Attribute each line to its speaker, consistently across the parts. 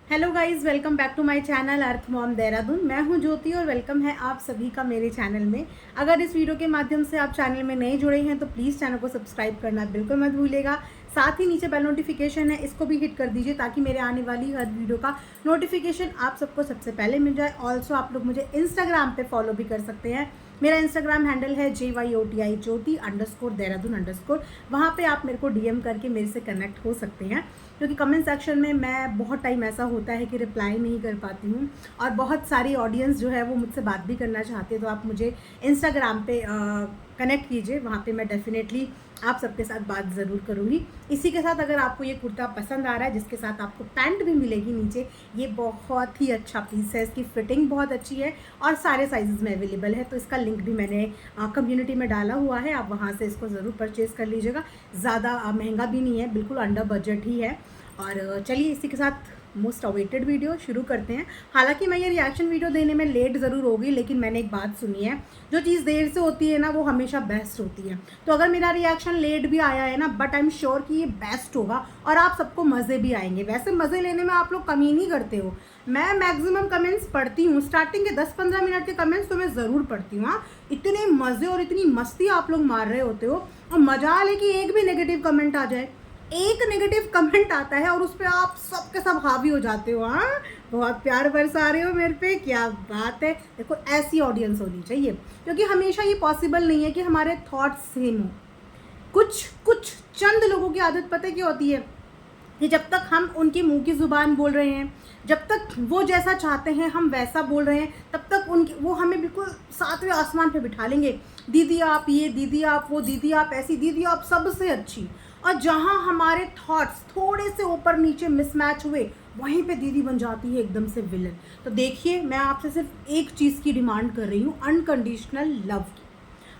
Speaker 1: Hello guys, welcome back to my channel earth mom Dehradun. मैं हूं ज्योति और वेलकम है आप सभी का मेरे चैनल में। अगर इस वीडियो के माध्यम से आप चैनल में नए जुड़े हैं तो प्लीज़ चैनल को सब्सक्राइब करना बिल्कुल मत भूलिएगा। साथ ही नीचे बेल नोटिफिकेशन है, इसको भी हिट कर दीजिए ताकि मेरे आने वाली हर वीडियो का नोटिफिकेशन आप सबको सबसे पहले मिल जाए। ऑल्सो आप लोग मुझे इंस्टाग्राम पे फॉलो भी कर सकते हैं। मेरा इंस्टाग्राम हैंडल है JYOTI ज्योति _देहरादून_। वहाँ पे आप मेरे को DM करके मेरे से कनेक्ट हो सकते हैं, क्योंकि कमेंट सेक्शन में मैं बहुत टाइम ऐसा होता है कि रिप्लाई नहीं कर पाती हूँ और बहुत सारी ऑडियंस जो है वो मुझसे बात भी करना चाहती है। तो आप मुझे इंस्टाग्राम पे कनेक्ट कीजिए, वहाँ पे मैं डेफिनेटली आप सबके साथ बात ज़रूर करूँगी। इसी के साथ अगर आपको ये कुर्ता पसंद आ रहा है जिसके साथ आपको पैंट भी मिलेगी नीचे, ये बहुत ही अच्छा पीस है, इसकी फिटिंग बहुत अच्छी है और सारे साइजेस में अवेलेबल है। तो इसका लिंक भी मैंने कम्युनिटी में डाला हुआ है, आप वहाँ से इसको ज़रूर परचेज़ कर लीजिएगा। ज़्यादा महंगा भी नहीं है, बिल्कुल अंडर बजट ही है। और चलिए इसी के साथ मोस्ट अवेटेड वीडियो शुरू करते हैं। हालांकि मैं ये रिएक्शन वीडियो देने में लेट ज़रूर होगी, लेकिन मैंने एक बात सुनी है, जो चीज़ देर से होती है ना वो हमेशा बेस्ट होती है। तो अगर मेरा रिएक्शन लेट भी आया है ना, बट आई एम श्योर कि ये बेस्ट होगा और आप सबको मज़े भी आएंगे। वैसे मज़े लेने में आप लोग कमी नहीं करते हो। मैं मैक्सिमम कमेंट्स पढ़ती हूँ, स्टार्टिंग के 10-15 मिनट के कमेंट्स तो मैं ज़रूर पढ़ती हूँ। हाँ, इतने मज़े और इतनी मस्ती आप लोग मार रहे होते हो और मजा ले कि एक भी नेगेटिव कमेंट आ जाए। एक नेगेटिव कमेंट आता है और उस पर आप सब के सब हावी हो जाते हो। हाँ, बहुत प्यार बरसा रहे हो मेरे पे, क्या बात है। देखो, ऐसी ऑडियंस होनी चाहिए, क्योंकि हमेशा ये पॉसिबल नहीं है कि हमारे थॉट्स सेम हो। कुछ कुछ चंद लोगों की आदत पता है क्या होती है, कि जब तक हम उनकी मुंह की ज़ुबान बोल रहे हैं, जब तक वो जैसा चाहते हैं हम वैसा बोल रहे हैं, तब तक उनकी वो हमें बिल्कुल सातवें आसमान पे बिठा लेंगे। दीदी आप ये, दीदी आप वो, दीदी आप ऐसी, दीदी आप सबसे अच्छी। और जहाँ हमारे थॉट्स थोड़े से ऊपर नीचे मिसमैच हुए, वहीं पे दीदी बन जाती है एकदम से विलन। तो देखिए, मैं आपसे सिर्फ एक चीज़ की डिमांड कर रही हूँ, अनकंडीशनल लव की।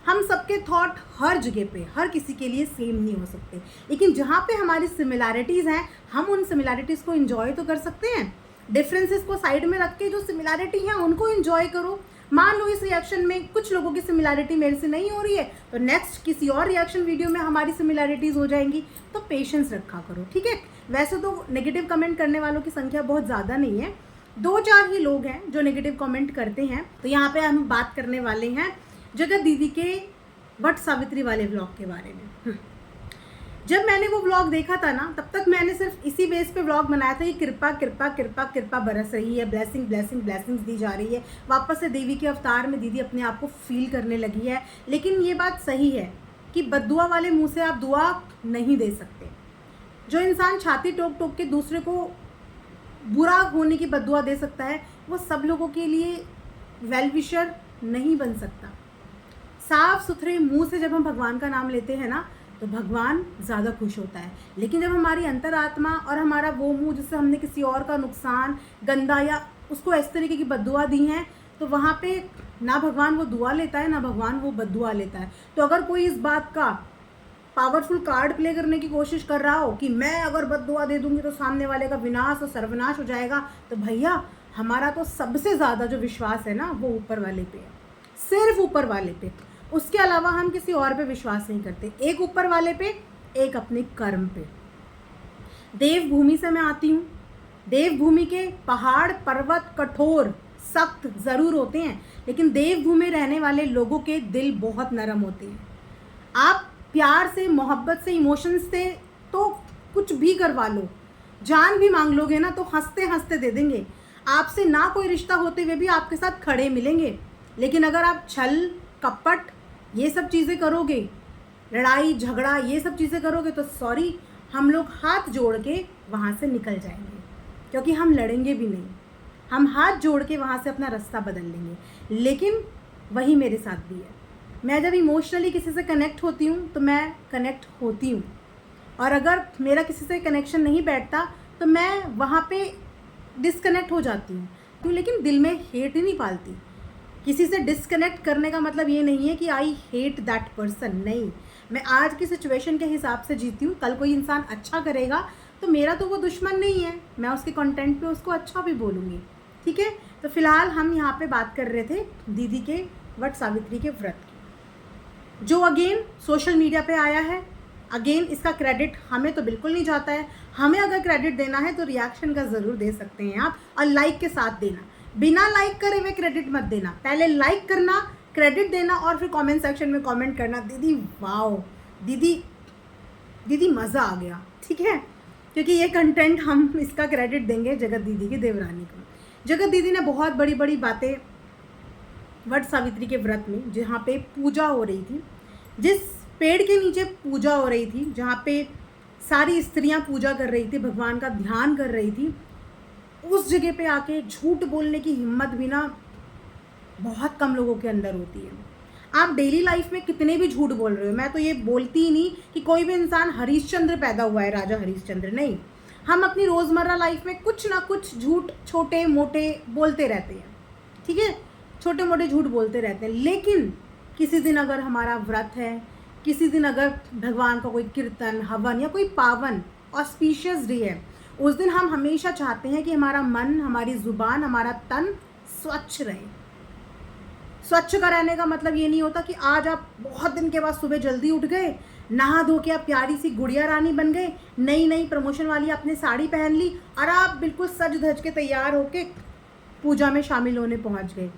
Speaker 1: हम सबके थॉट हर जगह पे हर किसी के लिए सेम नहीं हो सकते, लेकिन जहाँ पे हमारी सिमिलैरिटीज़ हैं हम उन सिमिलैरिटीज़ को एंजॉय तो कर सकते हैं। डिफरेंसेस को साइड में रख के जो सिमिलैरिटी है उनको एंजॉय करो। मान लो इस रिएक्शन में कुछ लोगों की सिमिलैरिटी मेरे से नहीं हो रही है, तो नेक्स्ट किसी और रिएक्शन वीडियो में हमारी सिमिलैरिटीज़ हो जाएंगी। तो पेशेंस रखा करो, ठीक है। वैसे तो नेगेटिव कमेंट करने वालों की संख्या बहुत ज़्यादा नहीं है, 2-4 ही लोग हैं जो नेगेटिव कमेंट करते हैं। तो यहाँ पे हम बात करने वाले हैं जगत दीदी के वट सावित्री वाले व्लॉग के बारे में। जब मैंने वो व्लॉग देखा था ना, तब तक मैंने सिर्फ इसी बेस पे व्लॉग बनाया था कि कृपा कृपा कृपा कृपा बरस रही है, ब्लेसिंग ब्लेसिंग ब्लेसिंग्स दी जा रही है। वापस से देवी के अवतार में दीदी अपने आप को फील करने लगी है। लेकिन ये बात सही है कि बद्दुआ वाले मुंह से आप दुआ नहीं दे सकते। जो इंसान छाती टोक टोक के दूसरे को बुरा होने की बद्दुआ दे सकता है, वो सब लोगों के लिए वेल विशर नहीं बन सकता। साफ सुथरे मुंह से जब हम भगवान का नाम लेते हैं ना, तो भगवान ज़्यादा खुश होता है। लेकिन जब हमारी अंतरात्मा और हमारा वो मुंह जिससे हमने किसी और का नुकसान, गंदा या उसको इस तरीके की बद्दुआ दी हैं, तो वहाँ पे ना भगवान वो दुआ लेता है ना भगवान वो बद्दुआ लेता है। तो अगर कोई इस बात का पावरफुल कार्ड प्ले करने की कोशिश कर रहा हो कि मैं अगर बद्दुआ दे दूंगी तो सामने वाले का विनाश और सर्वनाश हो जाएगा, तो भैया हमारा तो सबसे ज़्यादा जो विश्वास है ना वो ऊपर वाले पे है, सिर्फ ऊपर वाले पे। उसके अलावा हम किसी और पे विश्वास नहीं करते, एक ऊपर वाले पे, एक अपने कर्म पे। देवभूमि से मैं आती हूँ। देवभूमि के पहाड़ पर्वत कठोर सख्त ज़रूर होते हैं, लेकिन देवभूमि में रहने वाले लोगों के दिल बहुत नरम होते हैं। आप प्यार से, मोहब्बत से, इमोशंस से तो कुछ भी करवा लो, जान भी मांग लोगे ना तो हंसते हंसते दे देंगे। आपसे ना कोई रिश्ता होते हुए भी आपके साथ खड़े मिलेंगे। लेकिन अगर आप छल कपट ये सब चीज़ें करोगे, लड़ाई झगड़ा ये सब चीज़ें करोगे, तो सॉरी, हम लोग हाथ जोड़ के वहाँ से निकल जाएंगे, क्योंकि हम लड़ेंगे भी नहीं। हम हाथ जोड़ के वहाँ से अपना रास्ता बदल लेंगे। लेकिन वही मेरे साथ भी है। मैं जब इमोशनली किसी से कनेक्ट होती हूँ तो मैं कनेक्ट होती हूँ, और अगर मेरा किसी से कनेक्शन नहीं बैठता तो मैं वहाँ पे डिस्कनेक्ट हो जाती हूँ। लेकिन दिल में हेट ही नहीं पालती। किसी से डिस्कनेक्ट करने का मतलब ये नहीं है कि आई हेट दैट पर्सन, नहीं। मैं आज की सिचुएशन के हिसाब से जीती हूँ। कल कोई इंसान अच्छा करेगा तो मेरा तो वो दुश्मन नहीं है, मैं उसके कंटेंट पे उसको अच्छा भी बोलूँगी, ठीक है। तो फिलहाल हम यहाँ पे बात कर रहे थे दीदी के वट सावित्री के व्रत की, जो अगेन सोशल मीडिया पे आया है। अगेन इसका क्रेडिट हमें तो बिल्कुल नहीं जाता है। हमें अगर क्रेडिट देना है तो रिएक्शन का ज़रूर दे सकते हैं आप, और लाइक के साथ देना, बिना लाइक करे हुए क्रेडिट मत देना। पहले लाइक करना, क्रेडिट देना, और फिर कमेंट सेक्शन में कमेंट करना, दीदी वाओ, दीदी मज़ा आ गया, ठीक है। क्योंकि ये कंटेंट हम इसका क्रेडिट देंगे जगत दीदी की देवरानी को। जगत दीदी ने बहुत बड़ी बड़ी बातें वट सावित्री के व्रत में, जहाँ पे पूजा हो रही थी, जिस पेड़ के नीचे पूजा हो रही थी, जहाँ पे सारी स्त्रियाँ पूजा कर रही थी, भगवान का ध्यान कर रही थी, उस जगह पे आके झूठ बोलने की हिम्मत भी ना बहुत कम लोगों के अंदर होती है। आप डेली लाइफ में कितने भी झूठ बोल रहे हो, मैं तो ये बोलती ही नहीं कि कोई भी इंसान हरिश्चंद्र पैदा हुआ है, राजा हरिश्चंद्र नहीं। हम अपनी रोज़मर्रा लाइफ में कुछ ना कुछ झूठ छोटे मोटे बोलते रहते हैं, ठीक है, छोटे मोटे झूठ बोलते रहते हैं। लेकिन किसी दिन अगर हमारा व्रत है, किसी दिन अगर भगवान का कोई कीर्तन, हवन या कोई पावन ऑस्पिशियस डे है, उस दिन हम हमेशा चाहते हैं कि हमारा मन, हमारी ज़ुबान, हमारा तन स्वच्छ रहे। स्वच्छ का रहने का मतलब ये नहीं होता कि आज आप बहुत दिन के बाद सुबह जल्दी उठ गए, नहा धो के आप प्यारी सी गुड़िया रानी बन गए, नई प्रमोशन वाली आपने साड़ी पहन ली और आप बिल्कुल सज धज के तैयार होके पूजा में शामिल होने पहुंच गए।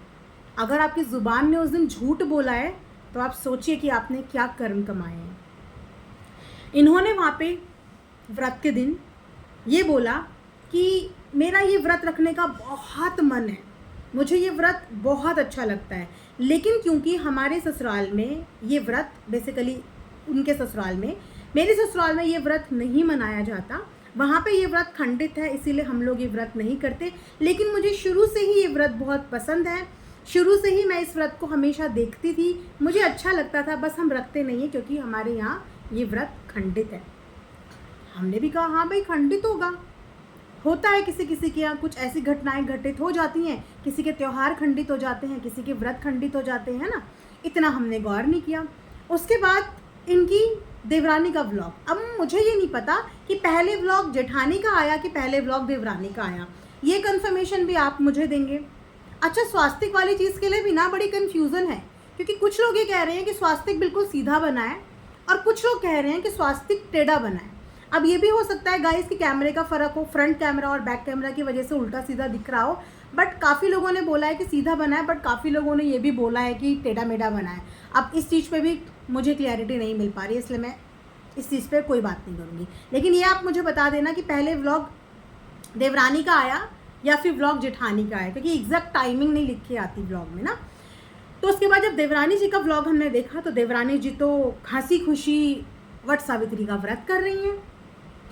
Speaker 1: अगर आपकी ज़ुबान ने उस दिन झूठ बोला है तो आप सोचिए कि आपने क्या कर्म कमाए हैं। इन्होंने वहाँ पे व्रत के दिन ये बोला कि मेरा ये व्रत रखने का बहुत मन है, मुझे ये व्रत बहुत अच्छा लगता है, लेकिन क्योंकि हमारे ससुराल में ये व्रत, बेसिकली उनके ससुराल में, मेरे ससुराल में ये व्रत नहीं मनाया जाता, वहाँ पे ये व्रत खंडित है, इसीलिए हम लोग ये व्रत नहीं करते। लेकिन मुझे शुरू से ही ये व्रत बहुत पसंद है, शुरू से ही मैं इस व्रत को हमेशा देखती थी, मुझे अच्छा लगता था, बस हम रखते नहीं हैं क्योंकि हमारे यहाँ ये व्रत खंडित है। हमने भी कहा हाँ भाई खंडित होता है, किसी किसी के यहाँ कुछ ऐसी घटनाएं घटित हो जाती हैं, किसी के त्यौहार खंडित हो जाते हैं, किसी के व्रत खंडित हो जाते हैं ना, इतना हमने गौर नहीं किया। उसके बाद इनकी देवरानी का व्लॉग, अब मुझे ये नहीं पता कि पहले व्लॉग जेठानी का आया कि पहले व्लॉग देवरानी का आया, ये कन्फर्मेशन भी आप मुझे देंगे। अच्छा, स्वास्तिक वाली चीज़ के लिए भी ना बड़ी कन्फ्यूज़न है, क्योंकि कुछ लोग ये कह रहे हैं कि स्वास्तिक बिल्कुल सीधा बना है और कुछ लोग कह रहे हैं कि स्वास्तिक टेढ़ा बना है। अब ये भी हो सकता है गाइस कि कैमरे का फ़र्क हो, फ्रंट कैमरा और बैक कैमरा की वजह से उल्टा सीधा दिख रहा हो, बट काफ़ी लोगों ने बोला है कि सीधा बना है, बट काफ़ी लोगों ने ये भी बोला है कि टेढ़ा मेढ़ा बना है। अब इस चीज़ पे भी मुझे क्लैरिटी नहीं मिल पा रही है, इसलिए मैं इस चीज़ पे कोई बात नहीं करूँगी। लेकिन ये आप मुझे बता देना कि पहले व्लॉग देवरानी का आया या फिर व्लॉग जेठानी का आया, क्योंकि एग्जैक्ट टाइमिंग नहीं लिख के आती व्लॉग में ना। तो उसके बाद जब देवरानी जी का व्लॉग हमने देखा तो देवरानी जी तो हंसी खुशी वट सावित्री का व्रत कर रही हैं,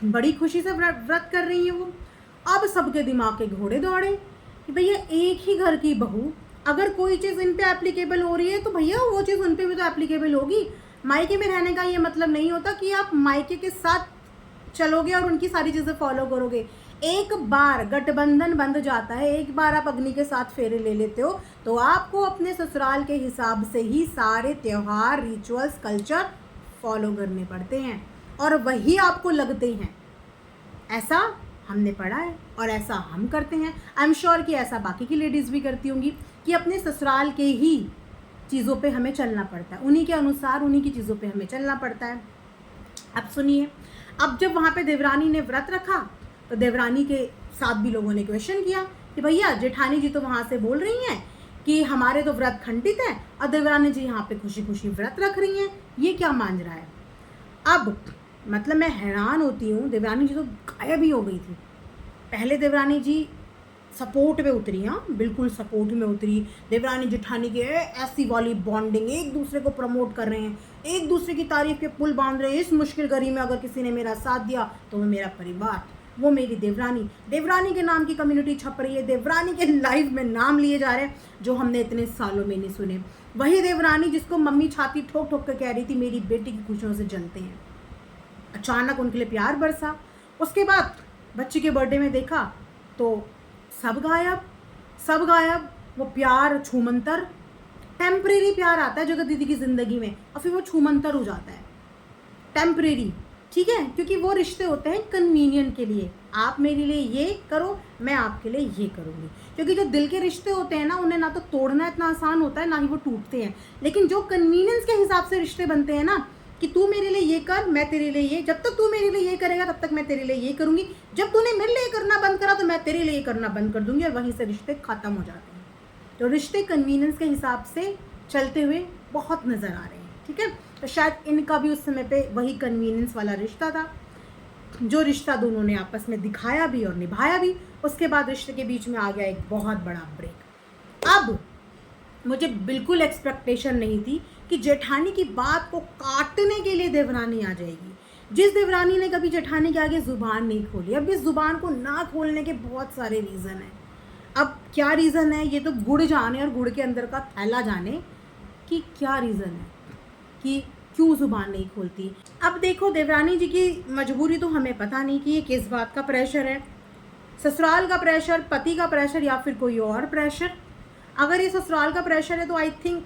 Speaker 1: बड़ी खुशी से व्रत कर रही हैं वो। अब सबके दिमाग के घोड़े दौड़े कि भैया एक ही घर की बहू, अगर कोई चीज़ इन पे एप्लीकेबल हो रही है तो भैया वो चीज़ उन पे भी तो एप्लीकेबल होगी। मायके में रहने का ये मतलब नहीं होता कि आप मायके के साथ चलोगे और उनकी सारी चीज़ें फॉलो करोगे। एक बार गठबंधन बंध जाता है, एक बार आप अग्नि के साथ फेरे ले लेते हो तो आपको अपने ससुराल के हिसाब से ही सारे त्यौहार, रिचुअल्स, कल्चर फॉलो करने पड़ते हैं और वही आपको लगते हैं। ऐसा हमने पढ़ा है और ऐसा हम करते हैं। आई एम श्योर कि ऐसा बाकी की लेडीज़ भी करती होंगी कि अपने ससुराल के ही चीज़ों पे हमें चलना पड़ता है, उन्हीं के अनुसार, उन्हीं की चीज़ों पे हमें चलना पड़ता है। अब सुनिए, अब जब वहाँ पे देवरानी ने व्रत रखा तो देवरानी के साथ भी लोगों ने क्वेश्चन किया कि भैया जेठानी जी तो वहाँ से बोल रही हैं कि हमारे तो व्रत खंडित है और देवरानी जी यहाँ पे खुशी खुशी व्रत रख रही हैं, ये क्या मान रहा है। अब मतलब मैं हैरान होती हूँ, देवरानी जी तो गायब ही हो गई थी। पहले देवरानी जी सपोर्ट में उतरी, हाँ बिल्कुल सपोर्ट में उतरी। देवरानी जेठानी के ऐसी वाली बॉन्डिंग, एक दूसरे को प्रमोट कर रहे हैं, एक दूसरे की तारीफ के पुल बांध रहे हैं। इस मुश्किल घड़ी में अगर किसी ने मेरा साथ दिया तो वो मेरा परिवार, वो मेरी देवरानी। देवरानी के नाम की कम्युनिटी छप रही है, देवरानी के लाइव में नाम लिए जा रहे हैं जो हमने इतने सालों में नहीं सुने। वही देवरानी जिसको मम्मी छाती ठोक ठोक कर कह रही थी मेरी बेटी की खुशियों से जलते हैं, अचानक उनके लिए प्यार बरसा। उसके बाद बच्ची के बर्थडे में देखा तो सब गायब, सब गायब। वो प्यार छूमंतर, टेम्परेरी प्यार आता है जगत दीदी की ज़िंदगी में और फिर वो छूमंतर हो जाता है, टेम्परेरी, ठीक है, क्योंकि वो रिश्ते होते हैं कन्वीनियंट के लिए। आप मेरे लिए ये करो, मैं आपके लिए ये करूँगी। क्योंकि जो दिल के रिश्ते होते हैं ना, उन्हें ना तो तोड़ना इतना आसान होता है, ना ही वो टूटते हैं। लेकिन जो कन्वीनियंस के हिसाब से रिश्ते बनते हैं ना, कि तू मेरे लिए ये कर, मैं तेरे लिए ये, जब तक तू मेरे लिए ये करेगा तब तक मैं तेरे लिए ये करूँगी, जब तूने मेरे लिए करना बंद करा तो मैं तेरे लिए करना बंद कर दूँगी, और वहीं से रिश्ते ख़त्म हो जाते हैं। तो रिश्ते कन्वीनियंस के हिसाब से चलते हुए बहुत नज़र आ रहे हैं, ठीक है। तो शायद इनका भी उस समय पे वही कन्वीनियंस वाला रिश्ता था, जो रिश्ता दोनों ने आपस में दिखाया भी और निभाया भी। उसके बाद रिश्ते के बीच में आ गया एक बहुत बड़ा ब्रेक। अब मुझे बिल्कुल एक्सपेक्टेशन नहीं थी कि जेठानी की बात को काटने के लिए देवरानी आ जाएगी। जिस देवरानी ने कभी जेठानी के आगे ज़ुबान नहीं खोली, अब इस ज़ुबान को ना खोलने के बहुत सारे रीज़न हैं। अब क्या रीज़न है ये तो गुड़ जाने और गुड़ के अंदर का थैला जाने कि क्या रीज़न है कि क्यों ज़ुबान नहीं खोलती। अब देखो, देवरानी जी की मजबूरी तो हमें पता नहीं कि ये किस बात का प्रेशर है, ससुराल का प्रेशर, पति का प्रेशर, या फिर कोई और प्रेशर। अगर ये ससुराल का प्रेशर है तो आई थिंक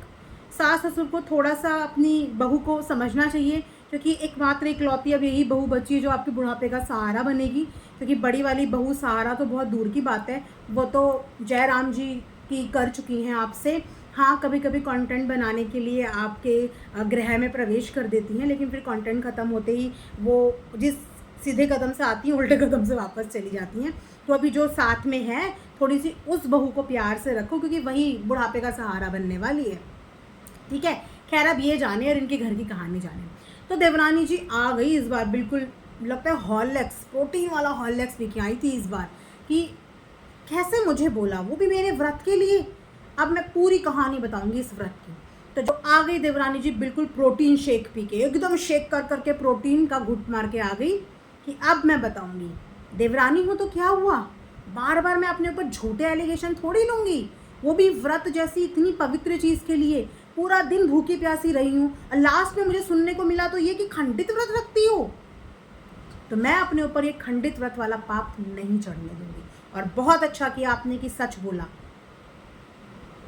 Speaker 1: सास ससुर को थोड़ा सा अपनी बहू को समझना चाहिए, क्योंकि एकमात्र इकलौती अब यही बहू बची है जो आपके बुढ़ापे का सहारा बनेगी। क्योंकि बड़ी वाली बहू सहारा तो बहुत दूर की बात है, वो तो जयराम जी की कर चुकी हैं आपसे। हाँ, कभी कभी कंटेंट बनाने के लिए आपके गृह में प्रवेश कर देती हैं, लेकिन फिर कंटेंट ख़त्म होते ही वो जिस सीधे कदम से आती हैं उल्टे कदम से वापस चली जाती हैं। तो अभी जो साथ में है, थोड़ी सी उस बहू को प्यार से रखो, क्योंकि वही बुढ़ापे का सहारा बनने वाली है, ठीक है। खैर, अब ये जाने और इनके घर की कहानी जाने। तो देवरानी जी आ गई इस बार, बिल्कुल लगता है हॉर्लिक्स, प्रोटीन वाला हॉर्लिक्स लेके आई थी इस बार, कि कैसे मुझे बोला, वो भी मेरे व्रत के लिए। अब मैं पूरी कहानी बताऊंगी इस व्रत की। तो जो आ गई देवरानी जी बिल्कुल प्रोटीन शेक पी के, एकदम शेक कर करके प्रोटीन का घुट मार के आ गई कि अब मैं बताऊंगी। देवरानी हूँ तो क्या हुआ, बार बार मैं अपने ऊपर झूठे एलिगेशन थोड़ी लूँगी, वो भी व्रत जैसी इतनी पवित्र चीज़ के लिए। पूरा दिन भूखी प्यासी रही हूँ और लास्ट में मुझे सुनने को मिला तो ये कि खंडित व्रत रखती हो। तो मैं अपने ऊपर ये खंडित व्रत वाला पाप नहीं चढ़ने दूंगी। और बहुत अच्छा किया आपने कि सच बोला।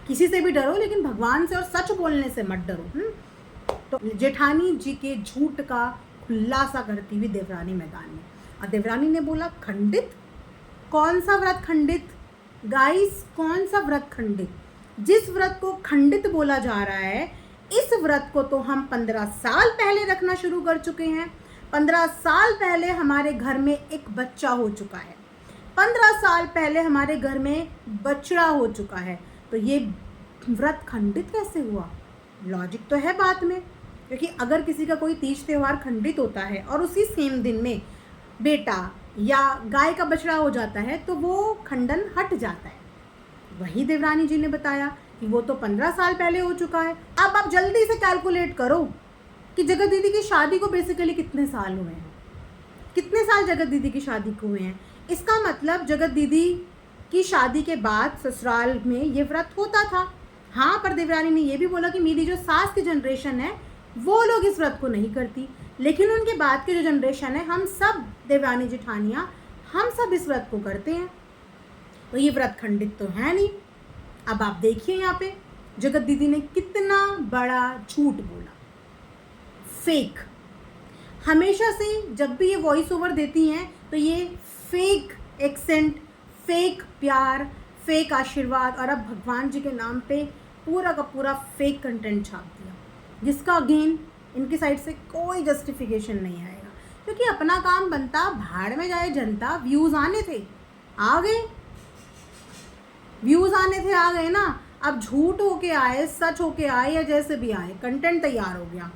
Speaker 1: किसी से भी डरो, लेकिन भगवान से और सच बोलने से मत डरो। तो जेठानी जी के झूठ का खुलासा करती हुई देवरानी मैदान में, और देवरानी ने बोला खंडित, कौन सा व्रत खंडित गाइस, कौन सा व्रत खंडित? जिस व्रत को खंडित बोला जा रहा है, इस व्रत को तो हम 15 साल पहले रखना शुरू कर चुके हैं। 15 साल पहले हमारे घर में एक बच्चा हो चुका है, 15 साल पहले हमारे घर में बछड़ा हो चुका है। तो ये व्रत खंडित कैसे हुआ? लॉजिक तो है बात में, क्योंकि अगर किसी का कोई तीज त्यौहार खंडित होता है और उसी सेम दिन में बेटा या गाय का बछड़ा हो जाता है तो वो खंडन हट जाता है। वही देवरानी जी ने बताया कि वो तो 15 साल पहले हो चुका है। अब आप जल्दी से कैलकुलेट करो कि जगत दीदी की शादी को बेसिकली कितने साल हुए हैं, कितने साल जगत दीदी की शादी को हुए हैं। इसका मतलब जगत दीदी की शादी के बाद ससुराल में ये व्रत होता था। हाँ, पर देवरानी ने ये भी बोला कि मेरी जो सास की जनरेशन है वो लोग इस व्रत को नहीं करती, लेकिन उनके बाद की जो जनरेशन है, हम सब देवरानी जेठानियाँ, हम सब इस व्रत को करते हैं। तो ये व्रत खंडित तो है नहीं। अब आप देखिए यहाँ पे जगत दीदी ने कितना बड़ा झूठ बोला, फेक। हमेशा से जब भी ये वॉइस ओवर देती हैं तो ये फेक एक्सेंट, फेक प्यार, फेक आशीर्वाद, और अब भगवान जी के नाम पे पूरा का पूरा फेक कंटेंट छाप दिया, जिसका अगेन इनकी साइड से कोई जस्टिफिकेशन नहीं आएगा। क्योंकि अपना काम बनता, भाड़ में जाए जनता। व्यूज़ आने थे, आ गए, व्यूज़ आने थे, आ गए ना। अब झूठ होके आए, सच होके आए, या जैसे भी आए, कंटेंट तैयार हो गया।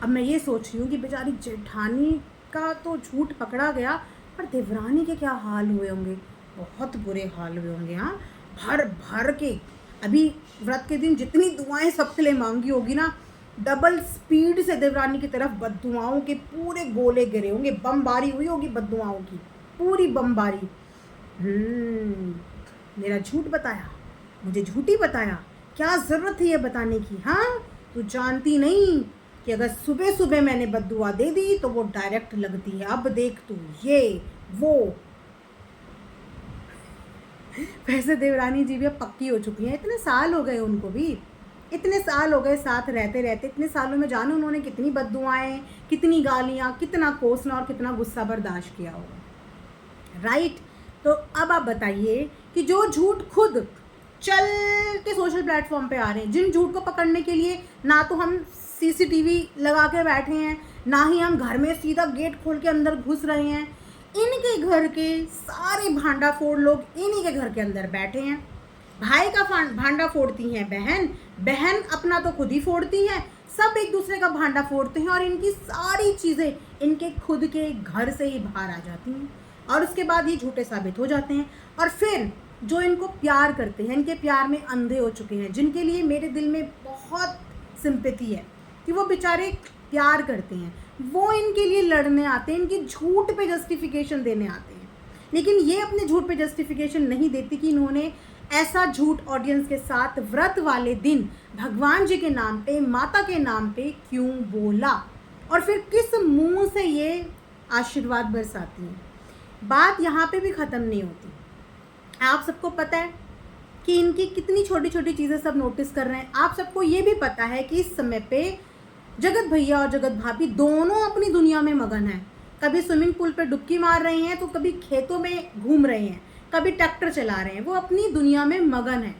Speaker 1: अब मैं ये सोच रही हूँ कि बेचारी जेठानी का तो झूठ पकड़ा गया, पर देवरानी के क्या हाल हुए होंगे, बहुत बुरे हाल हुए होंगे। हाँ, भर भर के अभी व्रत के दिन जितनी दुआएं सबके लिए मांगी होगी ना, डबल स्पीड से देवरानी की तरफ बददुआओं के पूरे गोले गिरे होंगे, बमबारी हुई होगी बददुआओं की, पूरी बमबारी। मेरा झूठ बताया, मुझे झूठी बताया, क्या ज़रूरत है ये बताने की? हाँ, तू जानती नहीं कि अगर सुबह सुबह मैंने बद्दुआ दे दी तो वो डायरेक्ट लगती है। अब देख तू, ये वो। वैसे देवरानी जी भी अब पक्की हो चुकी हैं, इतने साल हो गए उनको भी, इतने साल हो गए साथ रहते रहते। इतने सालों में जानो उन्होंने कितनी बद्दुआएं, कितनी गालियाँ, कितना कोसना और कितना गुस्सा बर्दाश्त किया होगा, राइट? तो अब आप बताइए कि जो झूठ खुद चल के सोशल प्लेटफॉर्म पे आ रहे हैं, जिन झूठ को पकड़ने के लिए ना तो हम सीसीटीवी लगा के बैठे हैं, ना ही हम घर में सीधा गेट खोल के अंदर घुस रहे हैं। इनके घर के सारे भांडा फोड़ लोग इन्हीं के घर के अंदर बैठे हैं। भाई का भांडा फोड़ती हैं बहन, बहन अपना तो खुद ही फोड़ती है, सब एक दूसरे का भांडा फोड़ते हैं और इनकी सारी चीज़ें इनके खुद के घर से ही बाहर आ जाती हैं और उसके बाद ये झूठे साबित हो जाते हैं। और फिर जो इनको प्यार करते हैं, इनके प्यार में अंधे हो चुके हैं, जिनके लिए मेरे दिल में बहुत सिंपैथी है कि वो बेचारे प्यार करते हैं, वो इनके लिए लड़ने आते हैं, इनकी झूठ पे जस्टिफिकेशन देने आते हैं। लेकिन ये अपने झूठ पे जस्टिफिकेशन नहीं देती कि इन्होंने ऐसा झूठ ऑडियंस के साथ व्रत वाले दिन भगवान जी के नाम पे, माता के नाम पे क्यों बोला और फिर किस मुंह से ये आशीर्वाद बरसाती हैं। बात यहाँ पे भी ख़त्म नहीं होती। आप सबको पता है कि इनकी कितनी छोटी छोटी चीज़ें सब नोटिस कर रहे हैं। आप सबको ये भी पता है कि इस समय पे जगत भैया और जगत भाभी दोनों अपनी दुनिया में मगन हैं। कभी स्विमिंग पूल पे डुबकी मार रहे हैं तो कभी खेतों में घूम रहे हैं, कभी ट्रैक्टर चला रहे हैं। वो अपनी दुनिया में मगन है,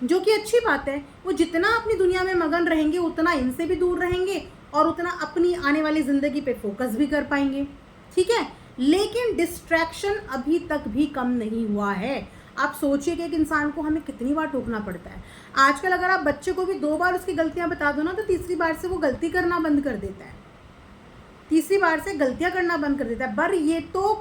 Speaker 1: जो कि अच्छी बात है। वो जितना अपनी दुनिया में मगन रहेंगे उतना इनसे भी दूर रहेंगे और उतना अपनी आने वाली ज़िंदगी पे फोकस भी कर पाएंगे, ठीक है। लेकिन डिस्ट्रैक्शन अभी तक भी कम नहीं हुआ है। आप सोचिए कि एक इंसान को हमें कितनी बार टोकना पड़ता है। आजकल अगर आप बच्चे को भी 2 बार उसकी गलतियां बता दो ना, तो तीसरी बार से वो गलती करना बंद कर देता है, तीसरी बार से गलतियां करना बंद कर देता है। पर ये तो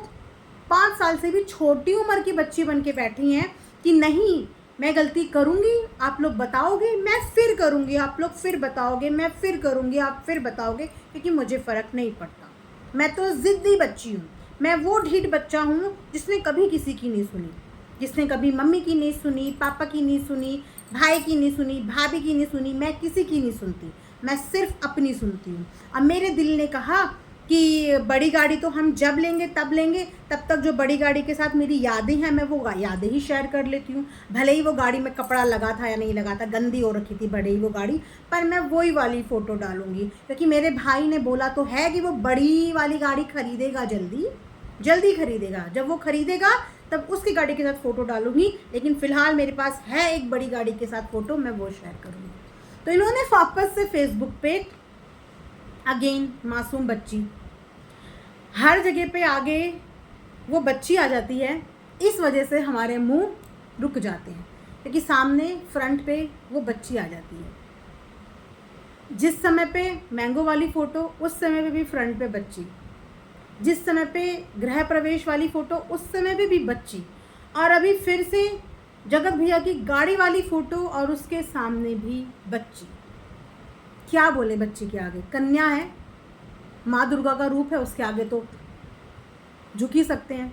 Speaker 1: 5 साल से भी छोटी उम्र की बच्ची बन के बैठी हैं कि नहीं, मैं गलती करूँगी, आप लोग बताओगे, मैं फिर करूँगी, आप लोग फिर बताओगे, मैं फिर करूँगी, आप फिर बताओगे, क्योंकि मुझे फ़र्क नहीं पड़ता। मैं तो ज़िद्दी बच्ची हूँ, मैं वो ढीठ बच्चा हूँ जिसने कभी किसी की नहीं सुनी, जिसने कभी मम्मी की नहीं सुनी, पापा की नहीं सुनी, भाई की नहीं सुनी, भाभी की नहीं सुनी, मैं किसी की नहीं सुनती, मैं सिर्फ अपनी सुनती हूँ। अब मेरे दिल ने कहा कि बड़ी गाड़ी तो हम जब लेंगे तब लेंगे, तब तक जो बड़ी गाड़ी के साथ मेरी यादें हैं मैं वो यादें ही शेयर कर लेती हूँ। भले ही वो गाड़ी में कपड़ा लगा था या नहीं लगा था, गंदी हो रखी थी भले ही वो गाड़ी, पर मैं वही वाली फ़ोटो डालूँगी, क्योंकि मेरे भाई ने बोला तो है कि वो बड़ी वाली गाड़ी खरीदेगा, जल्दी खरीदेगा। जब वो खरीदेगा तब उसकी गाड़ी के साथ फ़ोटो डालूँगी, लेकिन फ़िलहाल मेरे पास है एक बड़ी गाड़ी के साथ फ़ोटो, मैं वो शेयर करूँगी। तो इन्होंने वापस से फेसबुक पे अगेन मासूम बच्ची, हर जगह पे आगे वो बच्ची आ जाती है, इस वजह से हमारे मुंह रुक जाते हैं, क्योंकि सामने फ्रंट पे वो बच्ची आ जाती है। जिस समय पे मैंगो वाली फ़ोटो, उस समय पे भी फ्रंट पे बच्ची, जिस समय पे गृह प्रवेश वाली फ़ोटो, उस समय पे भी बच्ची, और अभी फिर से जगत भैया की गाड़ी वाली फ़ोटो और उसके सामने भी बच्ची। क्या बोले बच्ची के आगे? कन्या है, माँ दुर्गा का रूप है, उसके आगे तो झुक ही सकते हैं।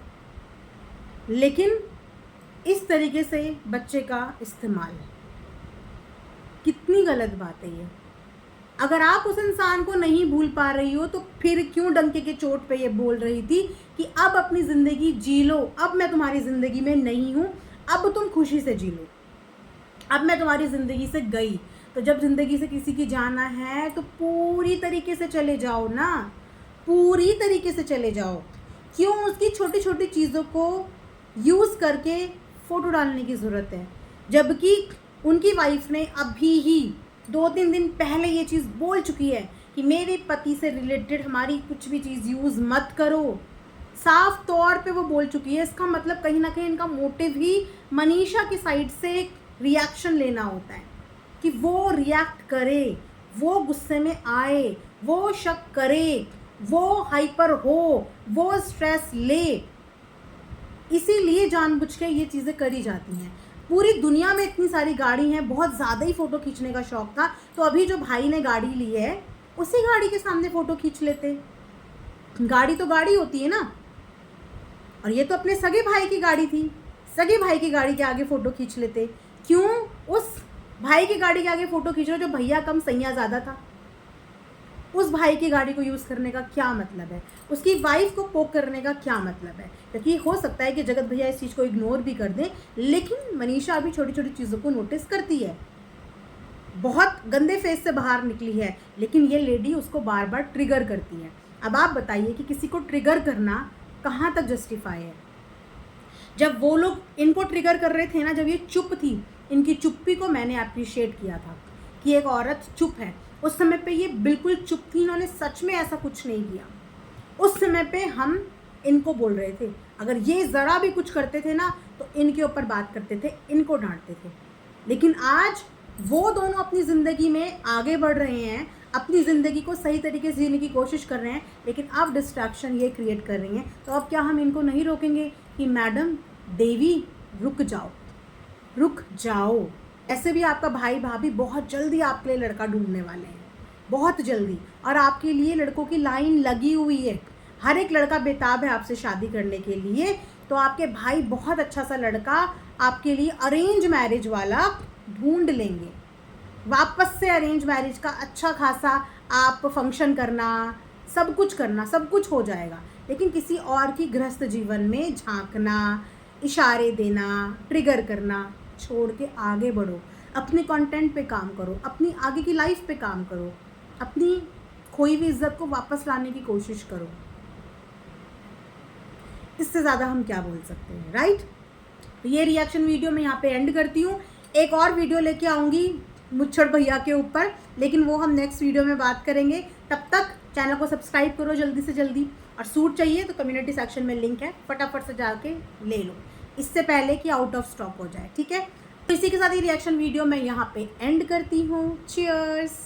Speaker 1: लेकिन इस तरीके से बच्चे का इस्तेमाल, कितनी गलत बात है ये। अगर आप उस इंसान को नहीं भूल पा रही हो तो फिर क्यों डंके के चोट पे ये बोल रही थी कि अब अपनी ज़िंदगी जी लो, अब मैं तुम्हारी ज़िंदगी में नहीं हूँ, अब तुम खुशी से जी लो, अब मैं तुम्हारी ज़िंदगी से गई। तो जब ज़िंदगी से किसी की जाना है तो पूरी तरीके से चले जाओ ना, पूरी तरीके से चले जाओ। क्यों उसकी छोटी छोटी चीज़ों को यूज़ करके फ़ोटो डालने की ज़रूरत है? जबकि उनकी वाइफ ने अभी ही 2-3 दिन पहले ये चीज़ बोल चुकी है कि मेरे पति से रिलेटेड हमारी कुछ भी चीज़ यूज़ मत करो। साफ तौर पे वो बोल चुकी है। इसका मतलब कहीं ना कहीं इनका मोटिव ही मनीषा की साइड से एक रिएक्शन लेना होता है कि वो रिएक्ट करे, वो गुस्से में आए, वो शक करे, वो हाइपर हो, वो स्ट्रेस ले। इसीलिए जानबूझ के ये चीज़ें करी जाती हैं। पूरी दुनिया में इतनी सारी गाड़ी हैं, बहुत ज़्यादा ही फ़ोटो खींचने का शौक़ था, तो अभी जो भाई ने गाड़ी ली है उसी गाड़ी के सामने फ़ोटो खींच लेते। गाड़ी तो गाड़ी होती है ना, और ये तो अपने सगे भाई की गाड़ी थी, सगे भाई की गाड़ी के आगे फ़ोटो खींच लेते। क्यों उस भाई की गाड़ी के आगे फ़ोटो खींच रहे हो जो भैया कम सैया ज़्यादा था? उस भाई की गाड़ी को यूज़ करने का क्या मतलब है? उसकी वाइफ को पोक करने का क्या मतलब है? क्योंकि हो सकता है कि जगत भैया इस चीज़ को इग्नोर भी कर दें, लेकिन मनीषा अभी छोटी छोटी चीज़ों को नोटिस करती है। बहुत गंदे फेस से बाहर निकली है, लेकिन ये लेडी उसको बार बार ट्रिगर करती है। अब आप बताइए कि किसी को ट्रिगर करना कहाँ तक जस्टिफाई है? जब वो लोग इनको ट्रिगर कर रहे थे ना, जब ये चुप थी, इनकी चुप्पी को मैंने अप्रिशिएट किया था कि एक औरत चुप है। उस समय पे ये बिल्कुल चुप थी, इन्होंने सच में ऐसा कुछ नहीं किया। उस समय पे हम इनको बोल रहे थे, अगर ये ज़रा भी कुछ करते थे ना तो इनके ऊपर बात करते थे, इनको डांटते थे। लेकिन आज वो दोनों अपनी ज़िंदगी में आगे बढ़ रहे हैं, अपनी ज़िंदगी को सही तरीके से जीने की कोशिश कर रहे हैं, लेकिन अब डिस्ट्रैक्शन ये क्रिएट कर रही हैं। तो अब क्या हम इनको नहीं रोकेंगे कि मैडम देवी रुक जाओ, रुक जाओ। ऐसे भी आपका भाई भाभी बहुत जल्दी आपके लिए लड़का ढूंढने वाले हैं, बहुत जल्दी, और आपके लिए लड़कों की लाइन लगी हुई है। हर एक लड़का बेताब है आपसे शादी करने के लिए। तो आपके भाई बहुत अच्छा सा लड़का आपके लिए अरेंज मैरिज वाला ढूंढ लेंगे। वापस से अरेंज मैरिज का अच्छा खासा आप फंक्शन करना, सब कुछ करना, सब कुछ हो जाएगा। लेकिन किसी और की गृहस्थ जीवन में झांकना, इशारे देना, ट्रिगर करना छोड़ के आगे बढ़ो। अपने कंटेंट पे काम करो, अपनी आगे की लाइफ पे काम करो, अपनी खोई हुई इज्जत को वापस लाने की कोशिश करो। इससे ज़्यादा हम क्या बोल सकते हैं, राइट? तो ये रिएक्शन वीडियो मैं यहाँ पे एंड करती हूँ। एक और वीडियो लेके आऊँगी मुच्छड़ भैया के ऊपर, लेकिन वो हम नेक्स्ट वीडियो में बात करेंगे। तब तक चैनल को सब्सक्राइब करो जल्दी से जल्दी, और सूट चाहिए तो कम्युनिटी सेक्शन में लिंक है, फटाफट से जाके ले लो, इससे पहले कि आउट ऑफ स्टॉक हो जाए, ठीक है? तो इसी के साथ ये रिएक्शन वीडियो मैं यहाँ पे एंड करती हूँ। चीयर्स।